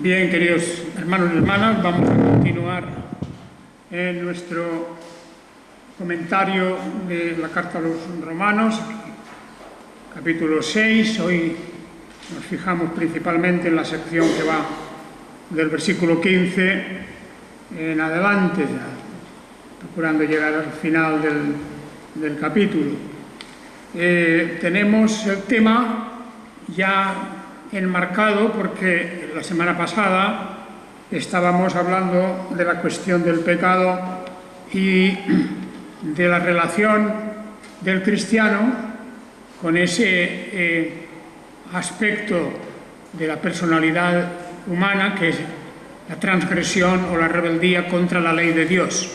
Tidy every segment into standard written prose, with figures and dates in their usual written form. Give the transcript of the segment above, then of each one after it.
Bien, queridos hermanos y hermanas, vamos a continuar en nuestro comentario de la Carta a los Romanos, capítulo 6. Hoy nos fijamos principalmente en la sección que va del versículo 15 en adelante, procurando llegar al final del capítulo. Tenemos el tema ya enmarcado porque la semana pasada estábamos hablando de la cuestión del pecado y de la relación del cristiano con ese aspecto de la personalidad humana que es la transgresión o la rebeldía contra la ley de Dios.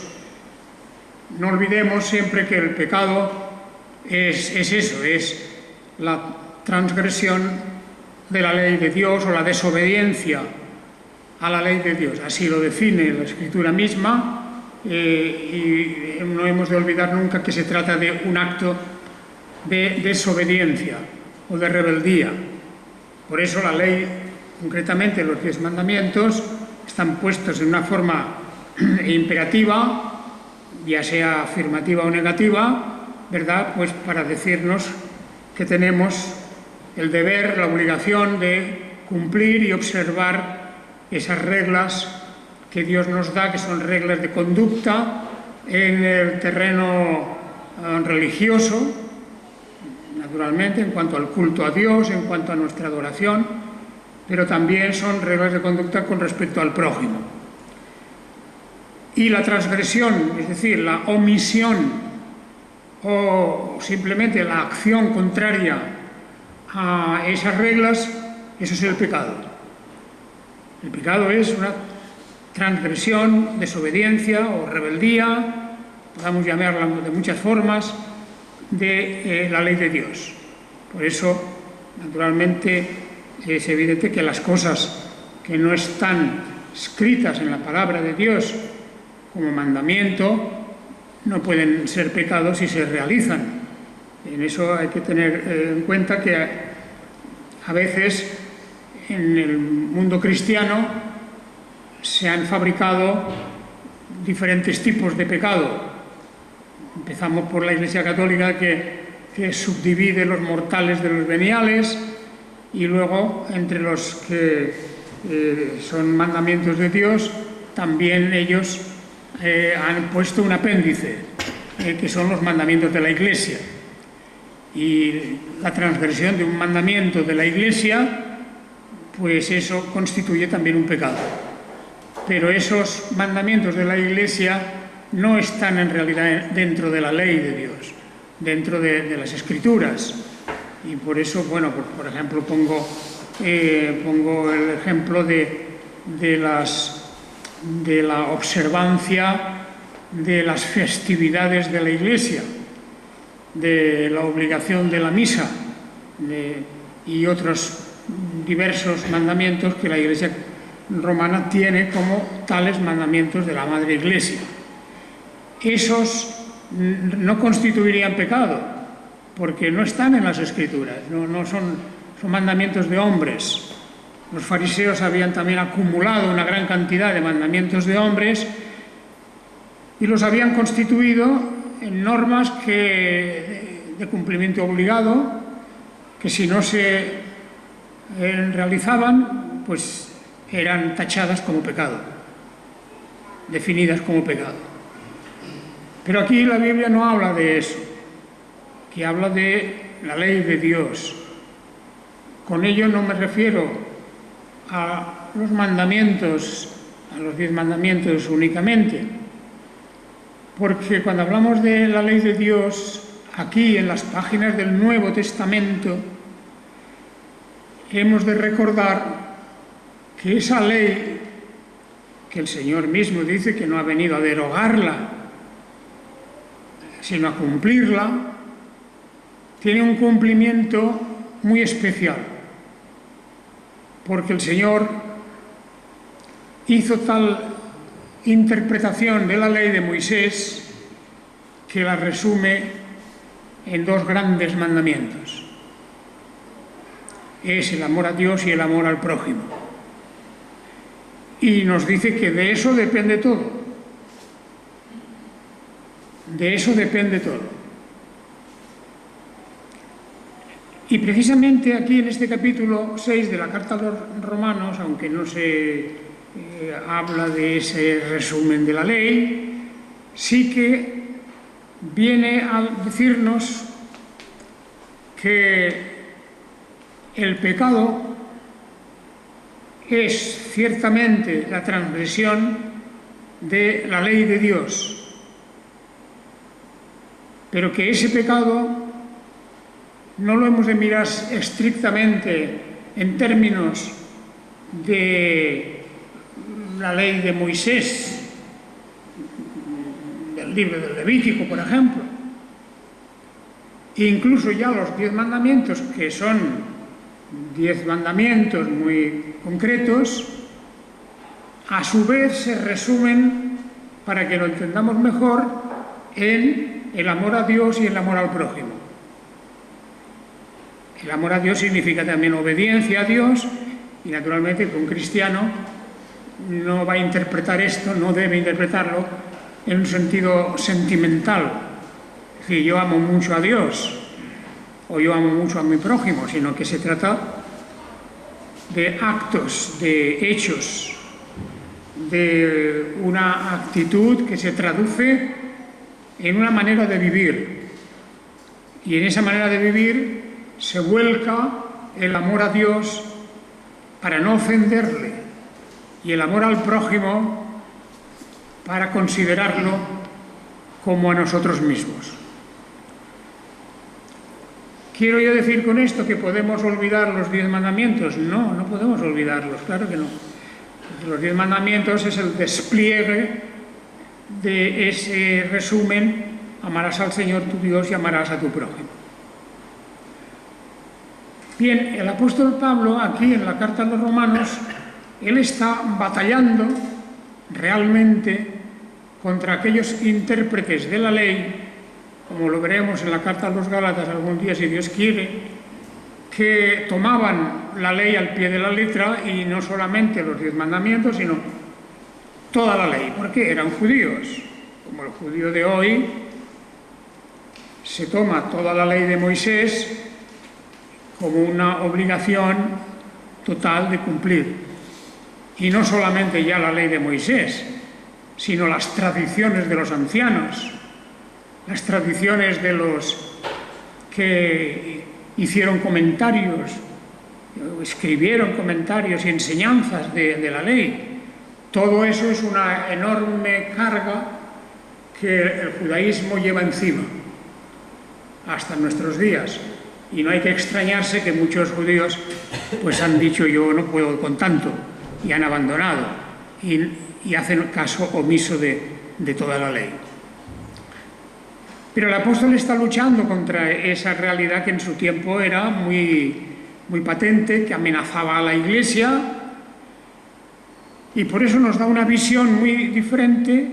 No olvidemos siempre que el pecado es eso, es la transgresión de la ley de Dios o la desobediencia a la ley de Dios. Así lo define la Escritura misma y no hemos de olvidar nunca que se trata de un acto de desobediencia o de rebeldía. Por eso la ley, concretamente los 10 mandamientos, están puestos en una forma imperativa, ya sea afirmativa o negativa, ¿verdad? Pues para decirnos que tenemos el deber, la obligación de cumplir y observar esas reglas que Dios nos da, que son reglas de conducta en el terreno religioso, naturalmente, en cuanto al culto a Dios, en cuanto a nuestra adoración, pero también son reglas de conducta con respecto al prójimo. Y la transgresión, es decir, la omisión o simplemente la acción contraria a esas reglas, eso es el pecado. El pecado es una transgresión, desobediencia o rebeldía, podamos llamarla de muchas formas, de la ley de Dios. Por eso, naturalmente, es evidente que las cosas que no están escritas en la palabra de Dios como mandamiento no pueden ser pecados si se realizan. En eso hay que tener en cuenta que a veces en el mundo cristiano se han fabricado diferentes tipos de pecado. Empezamos por la Iglesia Católica que subdivide los mortales de los veniales y luego entre los que son mandamientos de Dios también ellos han puesto un apéndice que son los mandamientos de la Iglesia. Y la transgresión de un mandamiento de la Iglesia, pues eso constituye también un pecado. Pero esos mandamientos de la Iglesia no están en realidad dentro de la ley de Dios, dentro de las Escrituras. Y por eso, bueno, por ejemplo, pongo el ejemplo de la observancia de las festividades de la Iglesia, de la obligación de la misa y otros diversos mandamientos que la Iglesia romana tiene como tales mandamientos de la Madre Iglesia. Esos no constituirían pecado porque no están en las Escrituras, no son mandamientos de hombres. Los fariseos habían también acumulado una gran cantidad de mandamientos de hombres y los habían constituido en normas de cumplimiento obligado, que si no se realizaban, pues eran tachadas como pecado, definidas como pecado. Pero aquí la Biblia no habla de eso, que habla de la ley de Dios. Con ello no me refiero a los mandamientos, a los 10 mandamientos únicamente, porque cuando hablamos de la ley de Dios, aquí en las páginas del Nuevo Testamento, hemos de recordar que esa ley, que el Señor mismo dice que no ha venido a derogarla, sino a cumplirla, tiene un cumplimiento muy especial, porque el Señor hizo tal interpretación de la ley de Moisés que la resume en 2 grandes mandamientos. Es el amor a Dios y el amor al prójimo. Y nos dice que de eso depende todo. De eso depende todo. Y precisamente aquí en este capítulo 6 de la Carta a los Romanos, aunque no se habla de ese resumen de la ley, sí que viene a decirnos que el pecado es ciertamente la transgresión de la ley de Dios, pero que ese pecado no lo hemos de mirar estrictamente en términos de la ley de Moisés, del libro del Levítico, por ejemplo. Incluso ya los 10 mandamientos, que son 10 mandamientos muy concretos, a su vez se resumen, para que lo entendamos mejor, en el amor a Dios y el amor al prójimo. El amor a Dios significa también obediencia a Dios, y naturalmente que un cristiano no va a interpretar esto, no debe interpretarlo en un sentido sentimental. Es decir, yo amo mucho a Dios o yo amo mucho a mi prójimo, sino que se trata de actos, de hechos, de una actitud que se traduce en una manera de vivir. Y en esa manera de vivir se vuelca el amor a Dios para no ofenderle y el amor al prójimo para considerarlo como a nosotros mismos. ¿Quiero yo decir con esto que podemos olvidar los 10 mandamientos? No, no podemos olvidarlos, claro que no. Los 10 mandamientos es el despliegue de ese resumen: amarás al Señor tu Dios y amarás a tu prójimo. Bien, el apóstol Pablo, aquí en la carta a los Romanos, él está batallando realmente contra aquellos intérpretes de la ley, como lo veremos en la carta a los Gálatas algún día, si Dios quiere, que tomaban la ley al pie de la letra, y no solamente los 10 mandamientos, sino toda la ley, porque eran judíos. Como el judío de hoy se toma toda la ley de Moisés como una obligación total de cumplir. Y no solamente ya la ley de Moisés, sino las tradiciones de los ancianos, las tradiciones de los que hicieron comentarios, escribieron comentarios y enseñanzas de la ley. Todo eso es una enorme carga que el judaísmo lleva encima hasta nuestros días. Y no hay que extrañarse que muchos judíos pues han dicho: yo no puedo con tanto, y han abandonado y hacen caso omiso de toda la ley. Pero el apóstol está luchando contra esa realidad que en su tiempo era muy, muy patente, que amenazaba a la Iglesia, y por eso nos da una visión muy diferente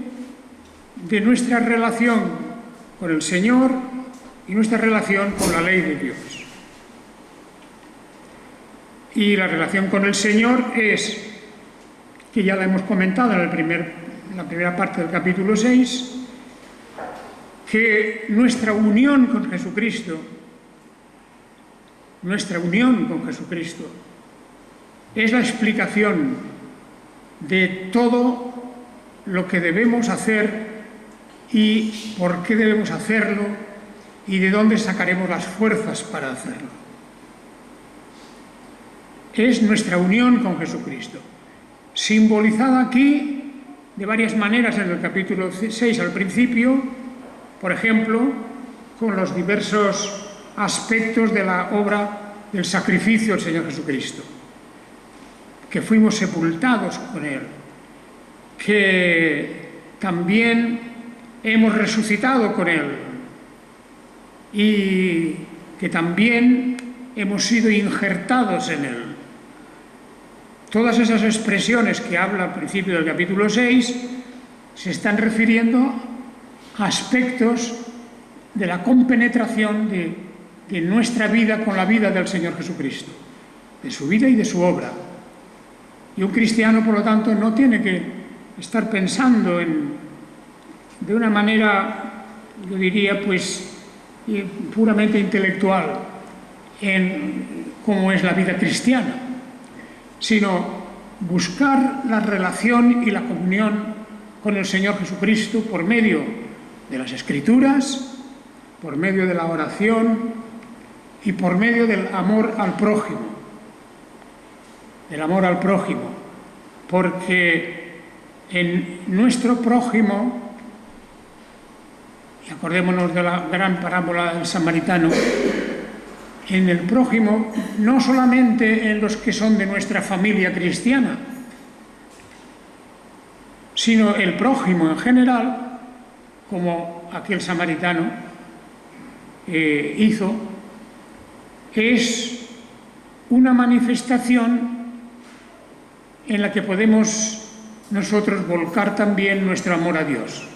de nuestra relación con el Señor y nuestra relación con la ley de Dios. Y la relación con el Señor es, que ya la hemos comentado en la primera parte del capítulo 6, que nuestra unión con Jesucristo es la explicación de todo lo que debemos hacer y por qué debemos hacerlo y de dónde sacaremos las fuerzas para hacerlo. Es nuestra unión con Jesucristo, simbolizada aquí de varias maneras en el capítulo 6 al principio, por ejemplo, con los diversos aspectos de la obra del sacrificio del Señor Jesucristo, que fuimos sepultados con Él, que también hemos resucitado con Él y que también hemos sido injertados en Él. Todas esas expresiones que habla al principio del capítulo 6 se están refiriendo a aspectos de la compenetración de nuestra vida con la vida del Señor Jesucristo, de su vida y de su obra. Y un cristiano, por lo tanto, no tiene que estar pensando de una manera, yo diría, pues, puramente intelectual en cómo es la vida cristiana, sino buscar la relación y la comunión con el Señor Jesucristo por medio de las Escrituras, por medio de la oración y por medio del amor al prójimo. Del amor al prójimo, porque en nuestro prójimo, y acordémonos de la gran parábola del samaritano, en el prójimo, no solamente en los que son de nuestra familia cristiana, sino el prójimo en general, como aquel samaritano hizo, es una manifestación en la que podemos nosotros volcar también nuestro amor a Dios.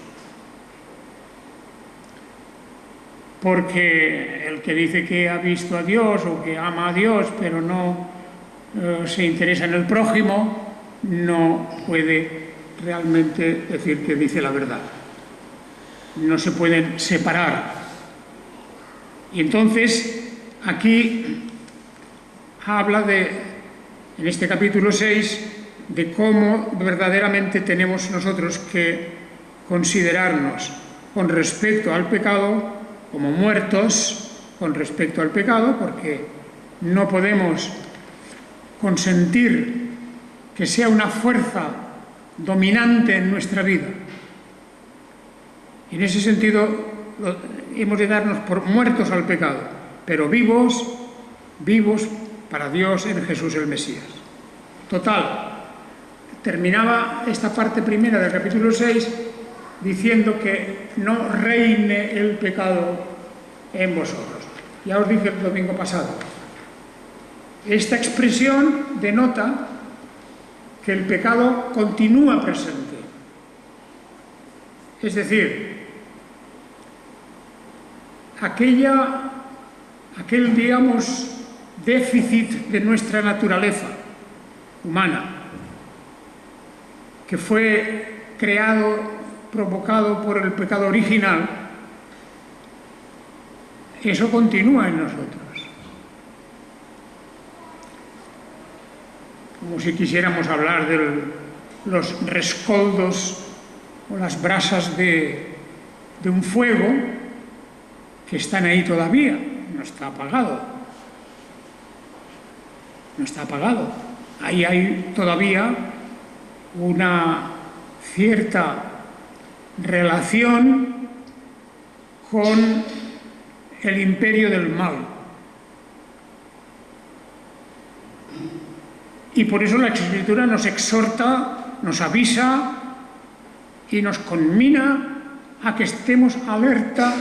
Porque el que dice que ha visto a Dios o que ama a Dios, pero no se interesa en el prójimo, no puede realmente decir que dice la verdad. No se pueden separar. Y entonces, aquí habla en este capítulo 6, de cómo verdaderamente tenemos nosotros que considerarnos con respecto al pecado como muertos con respecto al pecado, porque no podemos consentir que sea una fuerza dominante en nuestra vida. Y en ese sentido hemos de darnos por muertos al pecado, pero vivos para Dios en Jesús el Mesías. Total. Terminaba esta parte primera del capítulo 6 diciendo que no reine el pecado en vosotros. Ya os dije el domingo pasado. Esta expresión denota que el pecado continúa presente. Es decir, aquel, digamos, déficit de nuestra naturaleza humana, que fue creado, provocado por el pecado original, eso continúa en nosotros. Como si quisiéramos hablar de los rescoldos o las brasas de un fuego que están ahí todavía, no está apagado. No está apagado. Ahí hay todavía una cierta relación con el imperio del mal. Y por eso la Escritura nos exhorta, nos avisa y nos conmina a que estemos alerta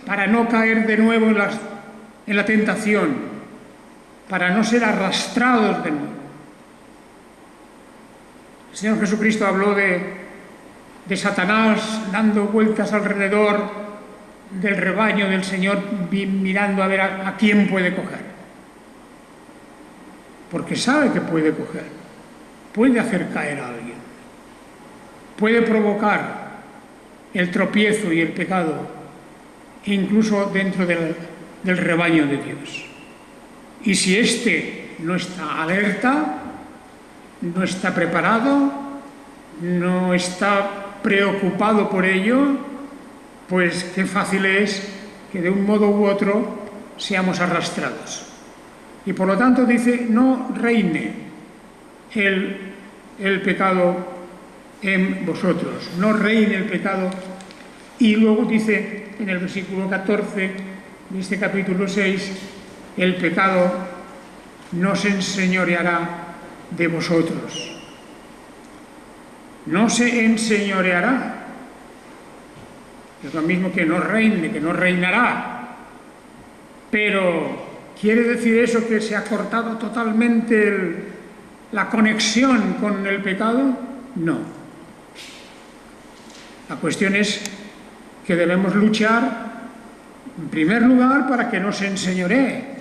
para no caer de nuevo en la tentación, para no ser arrastrados de nuevo. El Señor Jesucristo habló de Satanás dando vueltas alrededor del rebaño del Señor, mirando a ver a quién puede coger. Porque sabe que puede coger, puede hacer caer a alguien, puede provocar el tropiezo y el pecado, incluso dentro del rebaño de Dios. Y si éste no está alerta, no está preparado, no está preocupado por ello, pues qué fácil es que de un modo u otro seamos arrastrados. Y por lo tanto dice, no reine el pecado en vosotros, no reine el pecado. Y luego dice en el versículo 14 de este capítulo 6, el pecado no se enseñoreará de vosotros. No se enseñoreará. Es lo mismo que no reine, que no reinará. Pero ¿quiere decir eso que se ha cortado totalmente la conexión con el pecado? No. La cuestión es que debemos luchar, en primer lugar, para que no se enseñoree,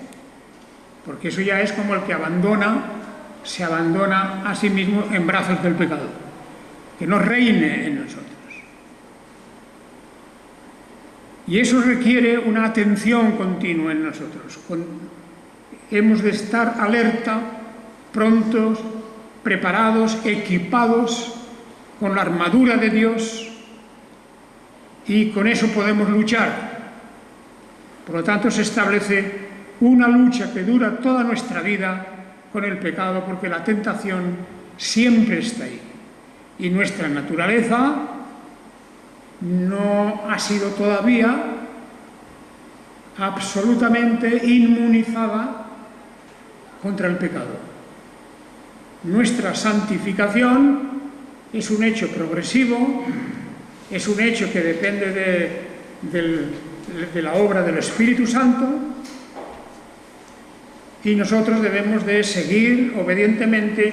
porque eso ya es como el que abandona se abandona a sí mismo en brazos del pecado, que no reine en nosotros. Y eso requiere una atención continua en nosotros. Hemos de estar alerta, prontos, preparados, equipados con la armadura de Dios, y con eso podemos luchar. Por lo tanto, se establece una lucha que dura toda nuestra vida con el pecado, porque la tentación siempre está ahí. Y nuestra naturaleza no ha sido todavía absolutamente inmunizada contra el pecado. Nuestra santificación es un hecho progresivo, es un hecho que depende de la obra del Espíritu Santo, y nosotros debemos de seguir obedientemente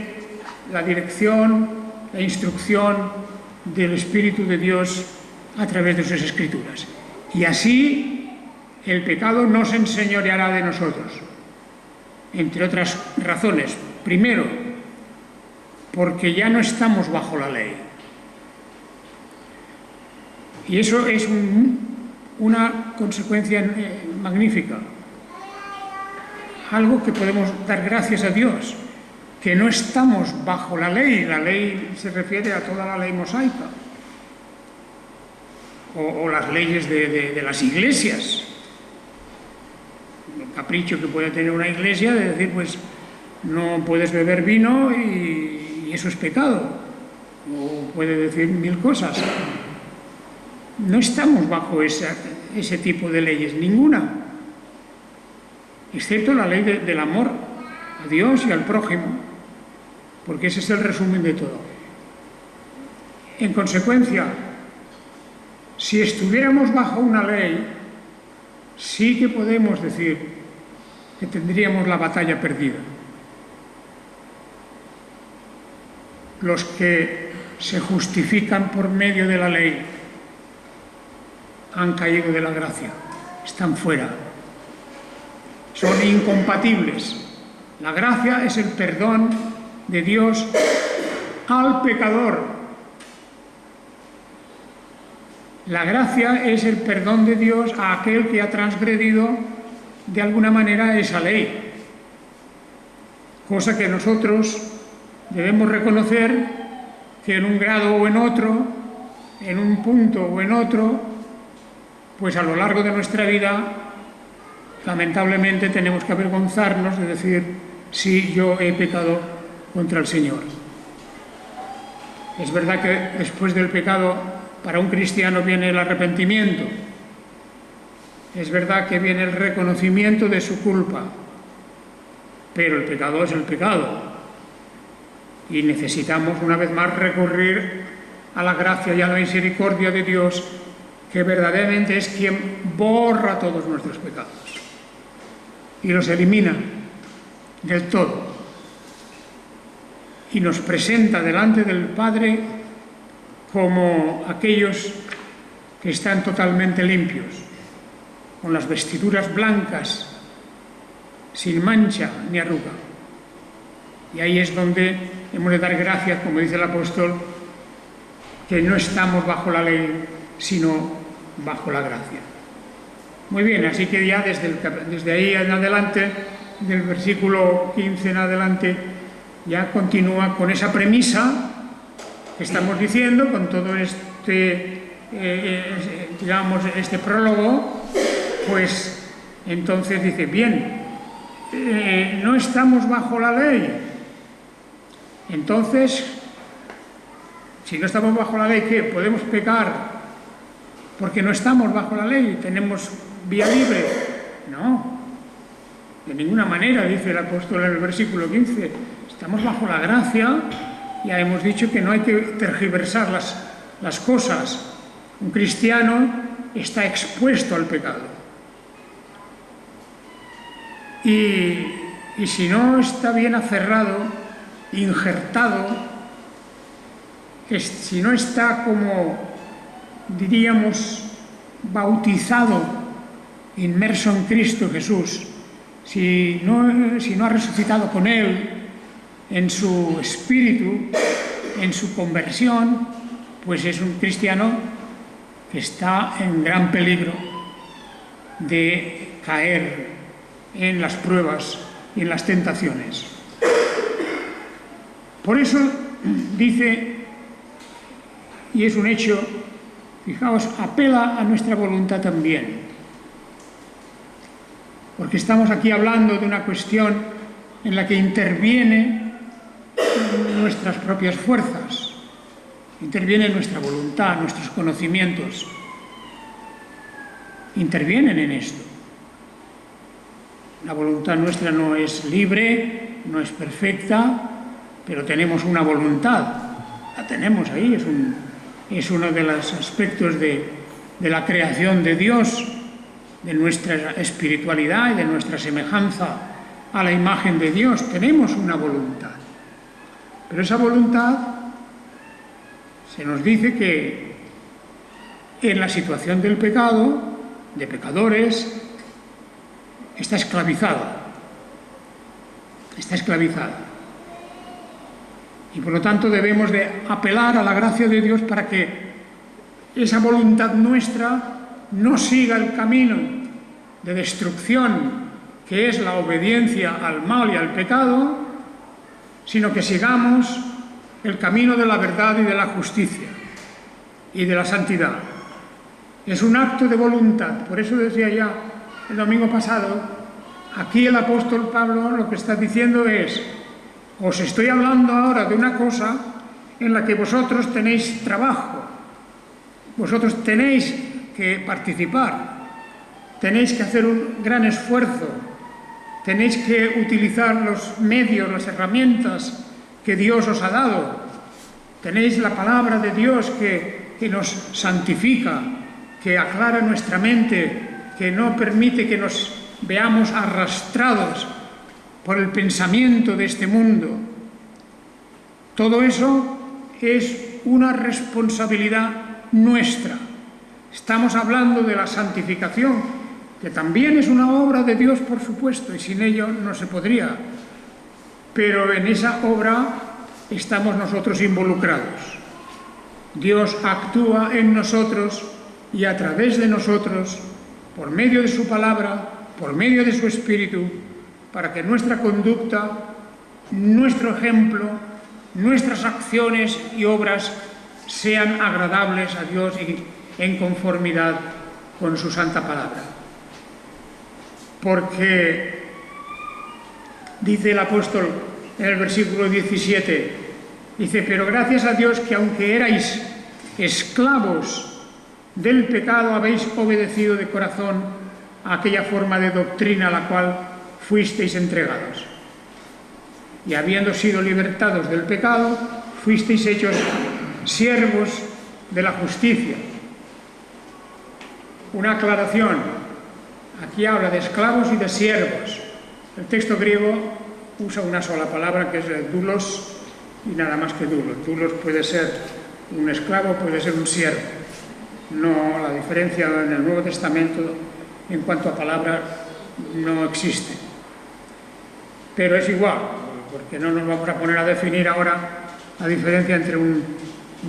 la dirección, la instrucción del Espíritu de Dios a través de sus Escrituras. Y así el pecado no se enseñoreará de nosotros, entre otras razones. Primero, porque ya no estamos bajo la ley. Y eso es una consecuencia magnífica. Algo que podemos dar gracias a Dios, que no estamos bajo la ley. La ley se refiere a toda la ley mosaica, o las leyes de las iglesias. El capricho que puede tener una iglesia de decir, pues, no puedes beber vino y eso es pecado. O puede decir mil cosas. No estamos bajo ese tipo de leyes, ninguna, excepto la ley del amor a Dios y al prójimo, porque ese es el resumen de todo. En consecuencia, si estuviéramos bajo una ley, sí que podemos decir que tendríamos la batalla perdida. Los que se justifican por medio de la ley han caído de la gracia, están fuera, son incompatibles. La gracia es el perdón de Dios al pecador. La gracia es el perdón de Dios a aquel que ha transgredido de alguna manera esa ley, cosa que nosotros debemos reconocer que en un grado o en otro, en un punto o en otro, pues a lo largo de nuestra vida, lamentablemente tenemos que avergonzarnos de decir, sí, yo he pecado contra el Señor. Es verdad que después del pecado, para un cristiano viene el arrepentimiento. Es verdad que viene el reconocimiento de su culpa. Pero el pecado es el pecado. Y necesitamos una vez más recurrir a la gracia y a la misericordia de Dios, que verdaderamente es quien borra todos nuestros pecados y los elimina del todo, y nos presenta delante del Padre como aquellos que están totalmente limpios, con las vestiduras blancas, sin mancha ni arruga. Y ahí es donde hemos de dar gracias, como dice el apóstol, que no estamos bajo la ley, sino bajo la gracia. Muy bien, así que ya desde ahí en adelante, del versículo 15 en adelante, ya continúa con esa premisa que estamos diciendo, con todo este prólogo, pues entonces dice, bien, no estamos bajo la ley. Entonces, si no estamos bajo la ley, ¿qué? ¿Podemos pecar porque no estamos bajo la ley? ¿Tenemos vía libre? No, de ninguna manera, dice el apóstol en el versículo 15. Estamos bajo la gracia. Ya hemos dicho que no hay que tergiversar las cosas. Un cristiano está expuesto al pecado. Y si no está bien aferrado, injertado, si no está como, diríamos, bautizado, inmerso en Cristo Jesús, si no ha resucitado con Él, en su espíritu, en su conversión, pues es un cristiano que está en gran peligro de caer en las pruebas y en las tentaciones. Por eso dice, y es un hecho, fijaos, apela a nuestra voluntad también, porque estamos aquí hablando de una cuestión en la que interviene nuestras propias fuerzas, interviene nuestra voluntad, nuestros conocimientos, intervienen en esto. La voluntad nuestra no es libre, no es perfecta, pero tenemos una voluntad, la tenemos ahí, es uno de los aspectos de la creación de Dios, de nuestra espiritualidad y de nuestra semejanza a la imagen de Dios. Tenemos una voluntad, pero esa voluntad se nos dice que en la situación del pecado, de pecadores, está esclavizada. Está esclavizada. Y por lo tanto debemos de apelar a la gracia de Dios para que esa voluntad nuestra no siga el camino de destrucción que es la obediencia al mal y al pecado, sino que sigamos el camino de la verdad y de la justicia y de la santidad. Es un acto de voluntad. Por eso decía ya el domingo pasado, aquí el apóstol Pablo lo que está diciendo es: os estoy hablando ahora de una cosa en la que vosotros tenéis trabajo, vosotros tenéis que participar, tenéis que hacer un gran esfuerzo, tenéis que utilizar los medios, las herramientas que Dios os ha dado. Tenéis la palabra de Dios que nos santifica, que aclara nuestra mente, que no permite que nos veamos arrastrados por el pensamiento de este mundo. Todo eso es una responsabilidad nuestra. Estamos hablando de la santificación, que también es una obra de Dios, por supuesto, y sin ello no se podría. Pero en esa obra estamos nosotros involucrados. Dios actúa en nosotros y a través de nosotros, por medio de su palabra, por medio de su espíritu, para que nuestra conducta, nuestro ejemplo, nuestras acciones y obras sean agradables a Dios y en conformidad con su santa palabra. Porque dice el apóstol en el versículo 17, dice: pero gracias a Dios que aunque erais esclavos del pecado, habéis obedecido de corazón a aquella forma de doctrina a la cual fuisteis entregados. Y habiendo sido libertados del pecado, fuisteis hechos siervos de la justicia. Una aclaración. Aquí habla de esclavos y de siervos. El texto griego usa una sola palabra, que es doulos, y nada más que doulos. Doulos puede ser un esclavo, puede ser un siervo. No, la diferencia en el Nuevo Testamento en cuanto a palabra no existe. Pero es igual, porque no nos vamos a poner a definir ahora la diferencia entre un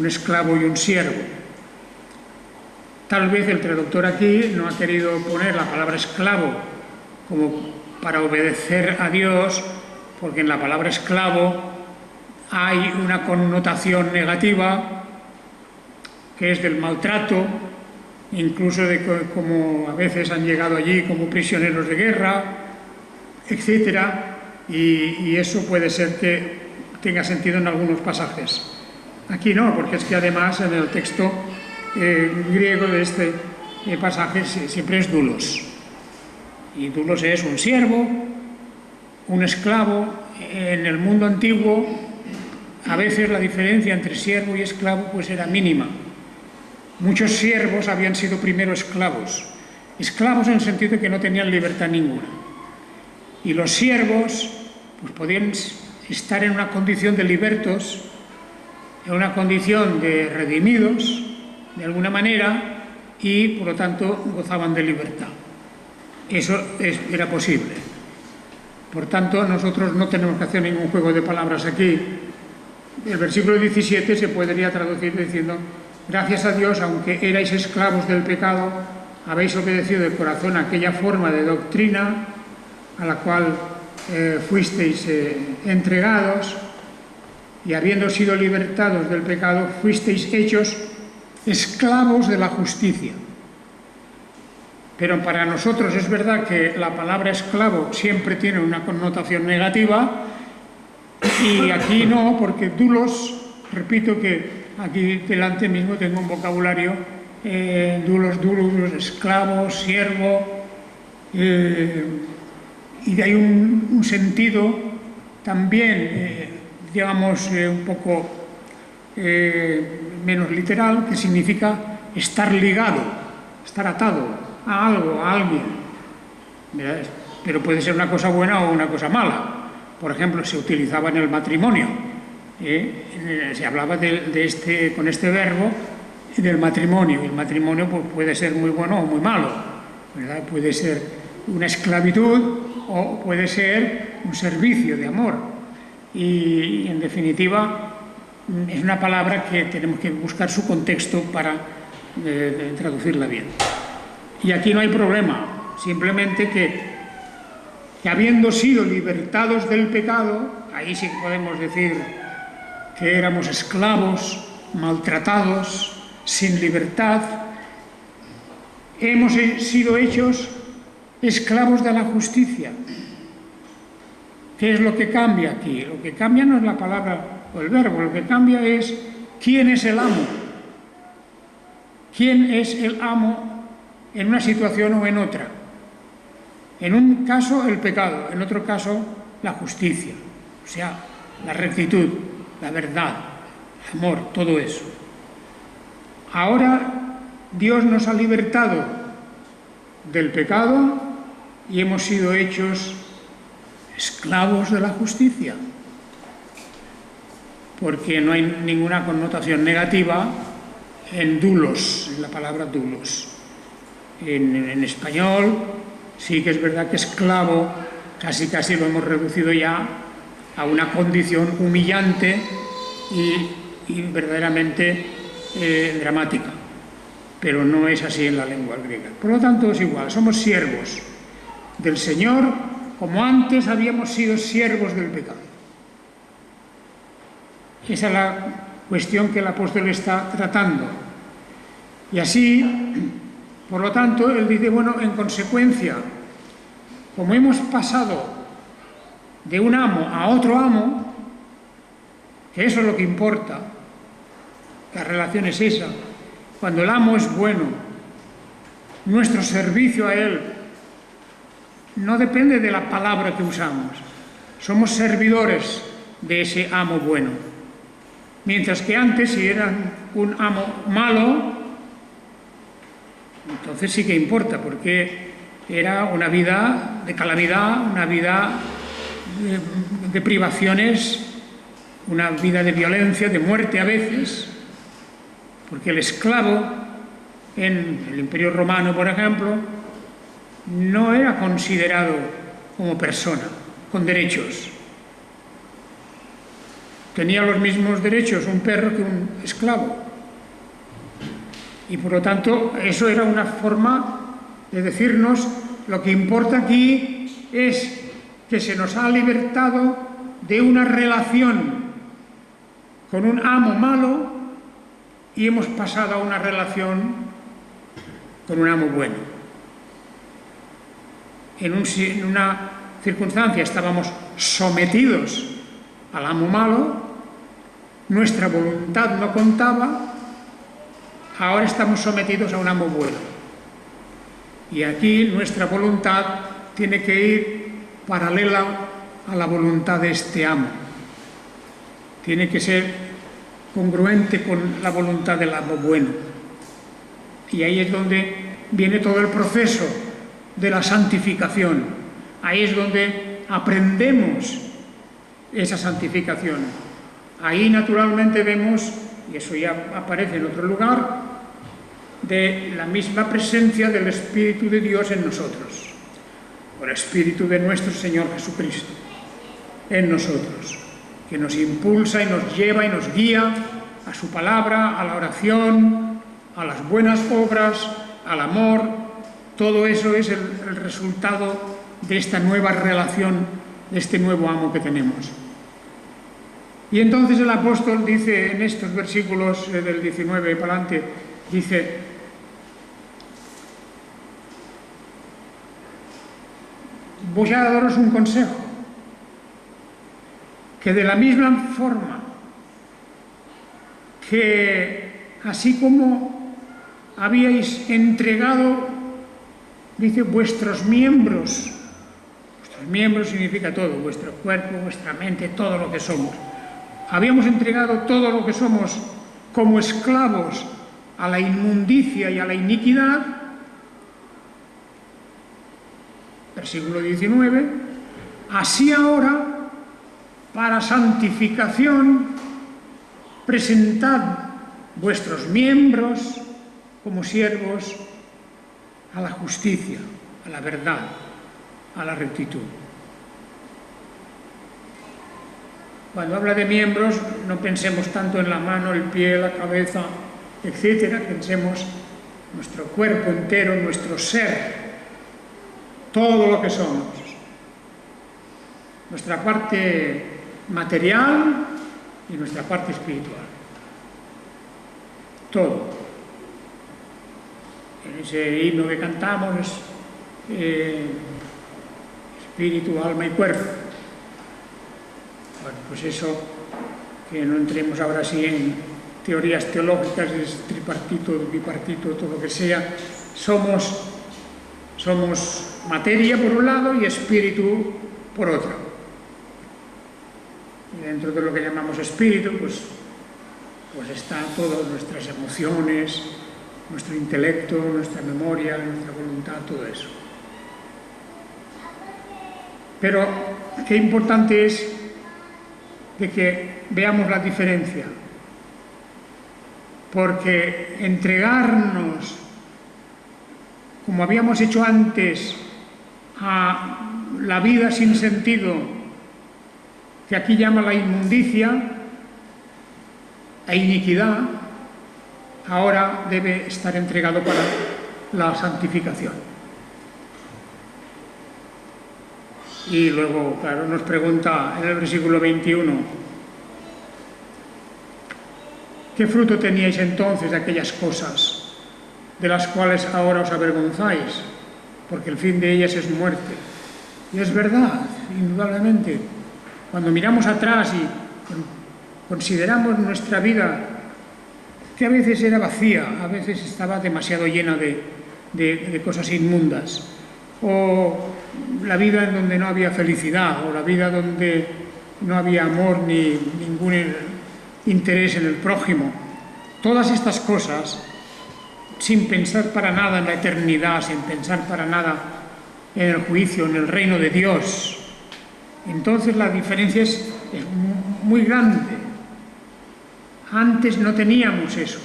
esclavo y un siervo. Tal vez el traductor aquí no ha querido poner la palabra esclavo como para obedecer a Dios, porque en la palabra esclavo hay una connotación negativa, que es del maltrato, incluso de como a veces han llegado allí como prisioneros de guerra, etcétera, y eso puede ser que tenga sentido en algunos pasajes. Aquí no, porque es que además en el texto griego de este pasaje siempre es doulos. Y doulos es un siervo, un esclavo. En el mundo antiguo, a veces la diferencia entre siervo y esclavo pues era mínima. Muchos siervos habían sido primero esclavos. Esclavos en el sentido de que no tenían libertad ninguna. Y los siervos pues podían estar en una condición de libertos, en una condición de redimidos, de alguna manera, y por lo tanto gozaban de libertad. Eso era posible. Por tanto, nosotros no tenemos que hacer ningún juego de palabras aquí. El versículo 17 se podría traducir diciendo: gracias a Dios, aunque erais esclavos del pecado, habéis obedecido de corazón a aquella forma de doctrina a la cual fuisteis entregados, y habiendo sido libertados del pecado, fuisteis hechos esclavos de la justicia. Pero para nosotros es verdad que la palabra esclavo siempre tiene una connotación negativa, y aquí no, porque doulos, repito que aquí delante mismo tengo un vocabulario, doulos, esclavo, siervo, y hay un sentido también, digamos, un poco menos literal, que significa estar ligado, estar atado a algo, a alguien. Pero puede ser una cosa buena o una cosa mala. Por ejemplo, se utilizaba en el matrimonio, se hablaba con este verbo del matrimonio. El matrimonio pues, puede ser muy bueno o muy malo, ¿verdad? Puede ser una esclavitud o puede ser un servicio de amor. Y en definitiva es una palabra que tenemos que buscar su contexto para traducirla bien. Y aquí no hay problema, simplemente que habiendo sido libertados del pecado, ahí sí que podemos decir que éramos esclavos, maltratados, sin libertad, hemos sido hechos esclavos de la justicia. ¿Qué es lo que cambia aquí? Lo que cambia no es la palabra o el verbo, lo que cambia es quién es el amo. ¿Quién es el amo en una situación o en otra? En un caso el pecado, en otro caso la justicia, o sea, la rectitud, la verdad, el amor, todo eso. Ahora Dios nos ha libertado del pecado y hemos sido hechos esclavos de la justicia, porque no hay ninguna connotación negativa en doulos, en la palabra doulos. En español sí que es verdad que esclavo casi lo hemos reducido ya a una condición humillante y verdaderamente dramática, pero no es así en la lengua griega. Por lo tanto es igual, somos siervos del Señor como antes habíamos sido siervos del pecado. Esa es la cuestión que el apóstol está tratando. Y así, por lo tanto, él dice, bueno, en consecuencia, como hemos pasado de un amo a otro amo, que eso es lo que importa, la relación es esa, cuando el amo es bueno, nuestro servicio a él no depende de la palabra que usamos, somos servidores de ese amo bueno. Mientras que antes, si eran un amo malo, entonces sí que importa, porque era una vida de calamidad, una vida de privaciones, una vida de violencia, de muerte a veces, porque el esclavo en el Imperio Romano, por ejemplo, no era considerado como persona, con derechos. Tenía los mismos derechos un perro que un esclavo. Y por lo tanto, eso era una forma de decirnos, lo que importa aquí es que se nos ha libertado de una relación con un amo malo y hemos pasado a una relación con un amo bueno. En una circunstancia estábamos sometidos al amo malo, nuestra voluntad no contaba, ahora estamos sometidos a un amo bueno. Y aquí nuestra voluntad tiene que ir paralela a la voluntad de este amo. Tiene que ser congruente con la voluntad del amo bueno. Y ahí es donde viene todo el proceso de la santificación. Ahí es donde aprendemos esa santificación. Ahí naturalmente vemos, y eso ya aparece en otro lugar, de la misma presencia del Espíritu de Dios en nosotros. por el Espíritu de nuestro Señor Jesucristo en nosotros, que nos impulsa y nos lleva y nos guía a su palabra, a la oración, a las buenas obras, al amor. Todo eso es el resultado de esta nueva relación, de este nuevo amo que tenemos. Y entonces el apóstol dice en estos versículos del 19 para adelante, dice: voy a daros un consejo, que de la misma forma que así como habíais entregado, dice, vuestros miembros significa todo, vuestro cuerpo, vuestra mente, todo lo que somos. Habíamos entregado todo lo que somos como esclavos a la inmundicia y a la iniquidad, versículo 19, así ahora, para santificación, presentad vuestros miembros como siervos a la justicia, a la verdad, a la rectitud. Cuando habla de miembros, no pensemos tanto en la mano, el pie, la cabeza, etcétera. Pensemos nuestro cuerpo entero, nuestro ser, todo lo que somos. Nuestra parte material y nuestra parte espiritual. Todo. En ese himno que cantamos es espíritu, alma y cuerpo. Bueno, pues eso, que no entremos ahora sí en teorías teológicas, es tripartito, bipartito, todo lo que sea. Somos materia por un lado y espíritu por otro. Y dentro de lo que llamamos espíritu, pues están todas nuestras emociones, nuestro intelecto, nuestra memoria, nuestra voluntad, todo eso. Pero qué importante es de que veamos la diferencia, porque entregarnos, como habíamos hecho antes, a la vida sin sentido, que aquí llama la inmundicia e iniquidad, ahora debe estar entregado para la santificación. Y luego, claro, nos pregunta en el versículo 21, ¿qué fruto teníais entonces de aquellas cosas de las cuales ahora os avergonzáis? Porque el fin de ellas es muerte. Y es verdad, indudablemente. Cuando miramos atrás y consideramos nuestra vida, que a veces era vacía, a veces estaba demasiado llena de cosas inmundas, o la vida en donde no había felicidad, o la vida donde no había amor ni ningún interés en el prójimo. Todas estas cosas, sin pensar para nada en la eternidad, sin pensar para nada en el juicio, en el reino de Dios. Entonces la diferencia es muy grande. Antes no teníamos eso.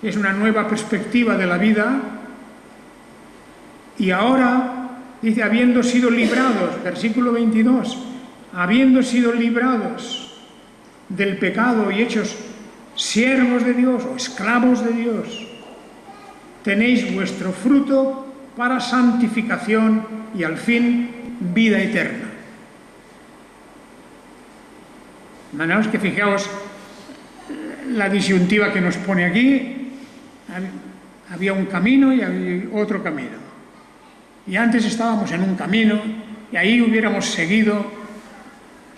Es una nueva perspectiva de la vida. Y ahora, dice, habiendo sido librados, versículo 22, habiendo sido librados del pecado y hechos siervos de Dios o esclavos de Dios, tenéis vuestro fruto para santificación y al fin vida eterna. Imaginaos que fijaos la disyuntiva que nos pone aquí. Había un camino y había otro camino. Y antes estábamos en un camino y ahí hubiéramos seguido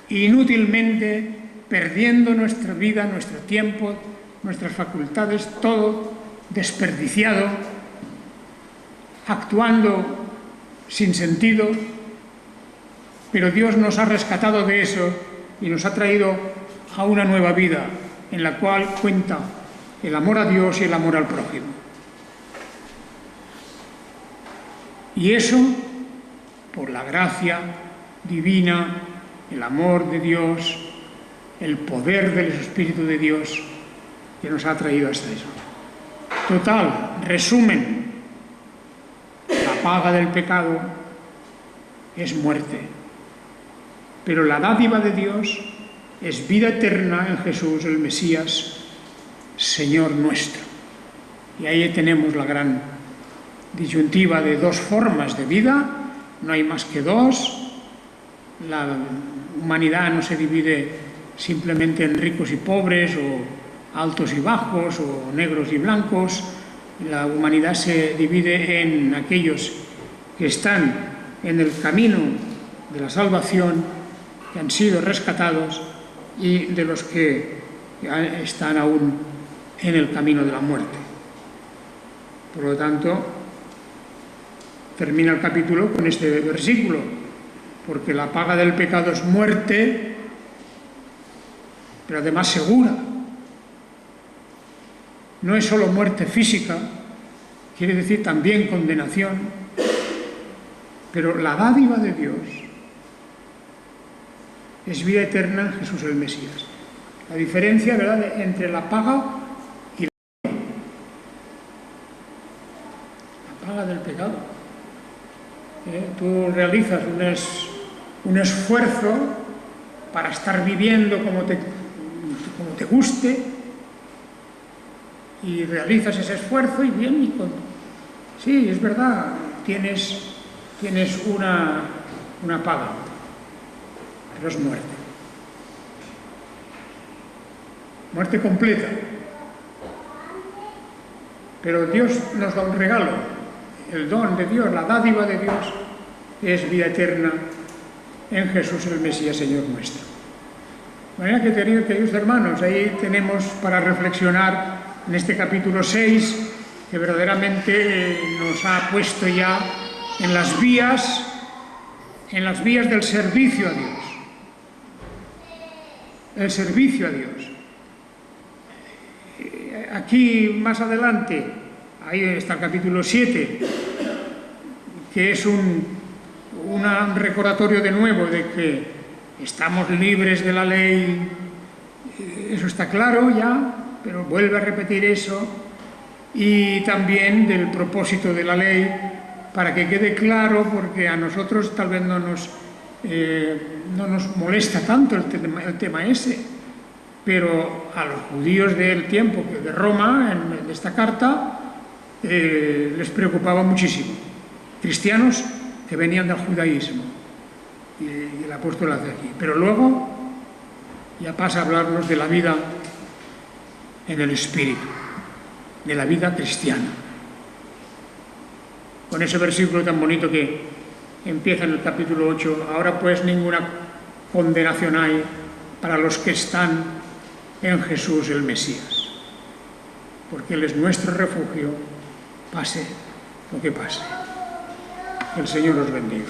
inútilmente, perdiendo nuestra vida, nuestro tiempo, nuestras facultades, todo desperdiciado, actuando sin sentido. Pero Dios nos ha rescatado de eso y nos ha traído a una nueva vida en la cual cuenta el amor a Dios y el amor al prójimo. Y eso por la gracia divina, el amor de Dios, el poder del Espíritu de Dios que nos ha traído hasta eso. Total, resumen, la paga del pecado es muerte. Pero la dádiva de Dios es vida eterna en Jesús, el Mesías, Señor nuestro. Y ahí tenemos la gran disyuntiva de dos formas de vida, no hay más que dos. La humanidad no se divide simplemente en ricos y pobres, o altos y bajos, o negros y blancos. La humanidad se divide en aquellos que están en el camino de la salvación, que han sido rescatados, y de los que están aún en el camino de la muerte. Por lo tanto, termina el capítulo con este versículo: porque la paga del pecado es muerte, pero además segura. No es solo muerte física, quiere decir también condenación, pero la dádiva de Dios es vida eterna en Jesús el Mesías. La diferencia, ¿verdad?, entre la paga y la paga del pecado. Tú realizas un esfuerzo para estar viviendo como te guste, y realizas ese esfuerzo y bien, sí, es verdad, tienes una paga, pero es muerte. Muerte completa. Pero Dios nos da un regalo, el don de Dios, la dádiva de Dios es vida eterna en Jesús el Mesías, Señor nuestro. De manera que, queridos hermanos, ahí tenemos para reflexionar en este capítulo 6, que verdaderamente nos ha puesto ya en las vías del servicio a Dios. El servicio a Dios. Aquí más adelante, ahí está el capítulo 7, que es un recordatorio de nuevo de que estamos libres de la ley. Eso está claro ya, pero vuelve a repetir eso, y también del propósito de la ley, para que quede claro, porque a nosotros tal vez no nos molesta tanto el tema ese, pero a los judíos del tiempo de Roma, en esta carta, les preocupaba muchísimo. Cristianos que venían del judaísmo, y el apóstol hace aquí. Pero luego ya pasa a hablarnos de la vida en el Espíritu, de la vida cristiana. Con ese versículo tan bonito que empieza en el capítulo 8, ahora pues ninguna condenación hay para los que están en Jesús el Mesías, porque Él es nuestro refugio, pase lo que pase. Que el Señor os bendiga.